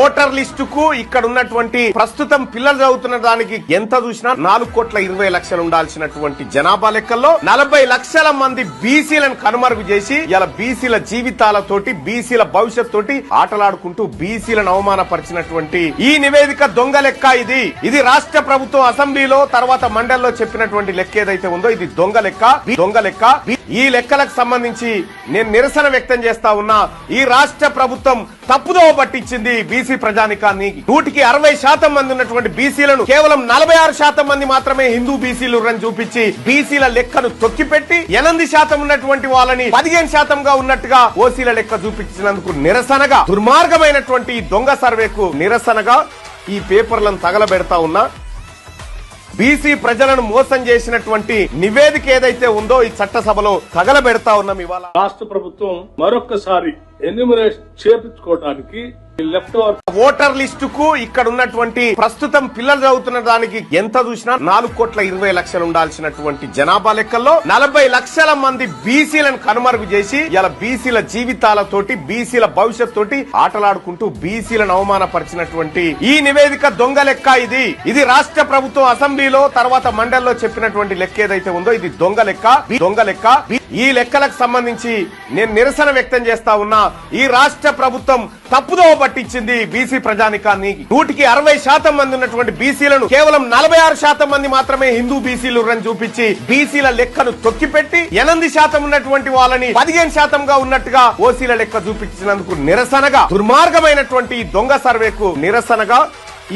Voter లిస్టుకు ఇక్కడ ఉన్నటువంటి ప్రస్తుతం పిల్లలు చదువుతున్న దానికి ఎంత చూసినా 4,20,00,000 ఉండాల్సినటువంటి జనాభా లెక్కల్లో 40 లక్షల మంది బీసీలను కనుమరుగు చేసి ఇలా బీసీల జీవితాలతోటి బీసీల భవిష్యత్ తోటి ఆటలాడుకుంటూ బీసీలను అవమానపరిచినటువంటి ఈ నివేదిక దొంగ లెక్క. ఇది రాష్ట్ర ప్రభుత్వం అసెంబ్లీలో తర్వాత మండలిలో చెప్పినటువంటి లెక్క ఏదైతే ఉందో ఇది దొంగ లెక్క. ఈ లెక్కలకు సంబంధించి నేను నిరసన వ్యక్తం చేస్తా ఉన్నా. ఈ రాష్ట్ర ప్రభుత్వం తప్పుదోవ పట్టించింది బీసీ ప్రజానికాన్ని. 60% మంది ఉన్నటువంటి బీసీలను కేవలం 46% మంది మాత్రమే హిందూ బీసీలు అని చూపించి బీసీల లెక్కను తొక్కిపెట్టి 8% ఉన్నటువంటి వాళ్ళని 15%గా ఉన్నట్టుగా ఓసీల లెక్క చూపించినందుకు నిరసనగా దుర్మార్గమైనటువంటి దొంగ సర్వేకు నిరసనగా ఈ పేపర్లను తగలబెడతా ఉన్నా. బీసీ ప్రజలను మోసం చేసినటువంటి నివేదిక ఏదైతే ఉందో ఈ చట్టసభలో తగలబెడతా ఉన్నాం. ఇవాళ రాష్ట్ర ప్రభుత్వం మరొకసారి ఎన్యూమరేషన్ చేపించుకోవడానికి ఓటర్ లిస్టుకు ఇక్కడ ఉన్నటువంటి ప్రస్తుతం పిల్లలు చదువుతున్న దానికి ఎంత చూసినా 4,20,00,000 ఉండాల్సినటువంటి జనాభా లెక్కల్లో 40 లక్షల మంది బీసీలను కనుమరుగు చేసి ఇలా బీసీల జీవితాలతోటి బీసీల భవిష్యత్ తోటి ఆటలాడుకుంటూ బీసీలను అవమానపరిచినటువంటి ఈ నివేదిక దొంగ లెక్క. ఇది రాష్ట్ర ప్రభుత్వం అసెంబ్లీలో తర్వాత మండలిలో చెప్పినటువంటి లెక్క ఏదైతే ఉందో ఇది దొంగ లెక్క. ఈ లెక్కలకు సంబంధించి నేను నిరసన వ్యక్తం చేస్తా ఉన్నా. ఈ రాష్ట్ర ప్రభుత్వం తప్పుదోవ పట్టించింది బీసీ ప్రజానికాన్ని. 60% మంది ఉన్నటువంటి బీసీలను కేవలం 46% మంది మాత్రమే హిందూ బీసీలు అని చూపించి బీసీల లెక్కను తొక్కిపెట్టి 8% ఉన్నటువంటి వాళ్ళని 15%గా ఉన్నట్టుగా ఓసీల లెక్క చూపించినందుకు నిరసనగా దుర్మార్గమైనటువంటి దొంగ సర్వేకు నిరసనగా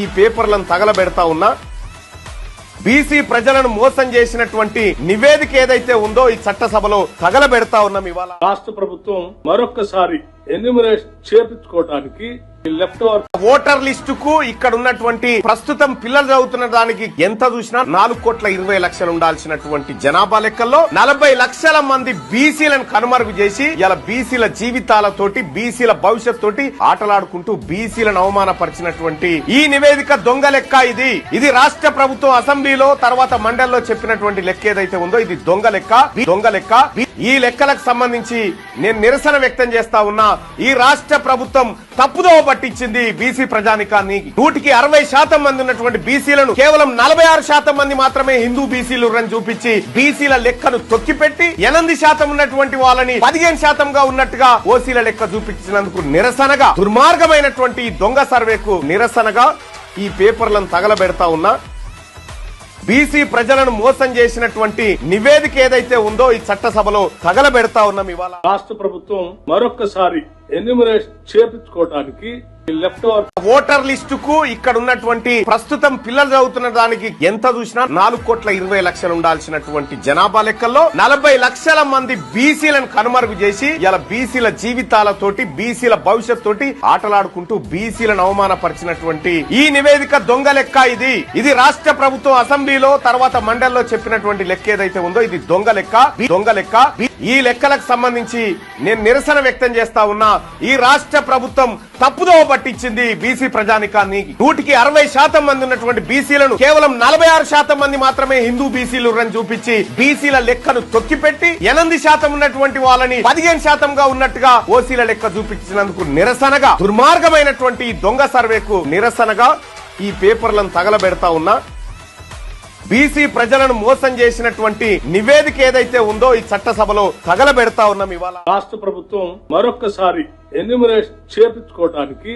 ఈ పేపర్లను తగలబెడతా ఉన్నా. బీసీ ప్రజలను మోసం చేసినటువంటి నివేదిక ఏదైతే ఉందో ఈ చట్టసభలో తగలబెడతా ఉన్నాం. ఇవాళ రాష్ట్ర ప్రభుత్వం మరొకసారి ఎన్యూమరేషన్ చేపించుకోవడానికి ఓటర్ లిస్టుకు ఇక్కడ ఉన్నటువంటి ప్రస్తుతం పిల్లలు చదువుతున్న దానికి ఎంత చూసినా 4,20,00,000 ఉండాల్సినటువంటి జనాభా లెక్కల్లో 40 లక్షల మంది బీసీలను కనుమరుగు చేసి ఇలా బీసీల జీవితాలతోటి బీసీల భవిష్యత్ తోటి ఆటలాడుకుంటూ బీసీలను అవమానపరిచినటువంటి ఈ నివేదిక దొంగ లెక్క. ఇది రాష్ట్ర ప్రభుత్వం అసెంబ్లీలో తర్వాత మండలిలో చెప్పినటువంటి లెక్క ఏదైతే ఉందో ఇది దొంగ లెక్క. ఈ లెక్కలకు సంబంధించి నేను నిరసన వ్యక్తం చేస్తా ఉన్నా. ఈ రాష్ట్ర ప్రభుత్వం తప్పుదోవ పట్టించింది బీసీ ప్రజానికాన్ని. 60% మంది ఉన్నటువంటి బీసీలను కేవలం 46% మంది మాత్రమే హిందూ బీసీలు అని చూపించి బీసీల లెక్కను తొక్కిపెట్టి 8% ఉన్నటువంటి వాళ్ళని 15%గా ఉన్నట్టుగా ఓసీల లెక్క చూపించినందుకు నిరసనగా దుర్మార్గమైనటువంటి దొంగ సర్వేకు నిరసనగా ఈ పేపర్లను తగలబెడతా ఉన్నా. బీసీ ప్రజలను మోసం చేసినటువంటి నివేదిక ఏదైతే ఉందో ఈ చట్టసభలో తగలబెడతా ఉన్నాం. ఇవాళ రాష్ట్ర ప్రభుత్వం మరొకసారి ఎన్యూమరేషన్ చేపించుకోవడానికి ఓటర్ లిస్టుకు ఇక్కడ ఉన్నటువంటి ప్రస్తుతం పిల్లలు చదువుతున్న దానికి ఎంత చూసినా 4,20,00,000 ఉండాల్సినటువంటి జనాభా లెక్కల్లో 40 లక్షల మంది బీసీలను కనుమరుగు చేసి ఇలా బీసీల జీవితాలతోటి బీసీల భవిష్యత్ తోటి ఆటలాడుకుంటూ బీసీలను అవమానపరిచినటువంటి ఈ నివేదిక దొంగ లెక్క. ఇది రాష్ట్ర ప్రభుత్వం అసెంబ్లీలో తర్వాత మండలిలో చెప్పినటువంటి లెక్క ఏదైతే ఉందో ఇది దొంగ లెక్క. ఈ లెక్కలకు సంబంధించి నేను నిరసన వ్యక్తం చేస్తా ఉన్నా. ఈ రాష్ట్ర ప్రభుత్వం తప్పుదోవ పట్టించింది బీసీ ప్రజానికాన్ని. 60% మంది ఉన్నటువంటి బీసీలను కేవలం 46% మంది మాత్రమే హిందూ బీసీలు అని చూపించి బీసీల లెక్కను తొక్కిపెట్టి 8% ఉన్నటువంటి వాళ్ళని 15%గా ఉన్నట్టుగా ఓసీల లెక్క చూపించినందుకు నిరసనగా దుర్మార్గమైనటువంటి దొంగ సర్వేకు నిరసనగా ఈ పేపర్లను తగలబెడతా ఉన్నా. బీసీ ప్రజలను మోసం చేసినటువంటి నివేదిక ఏదైతే ఉందో ఈ చట్టసభలో తగలబెడతా ఉన్నాం. ఇవాళ రాష్ట్ర ప్రభుత్వం మరొకసారి ఎన్యూమరేషన్ చేపించుకోవడానికి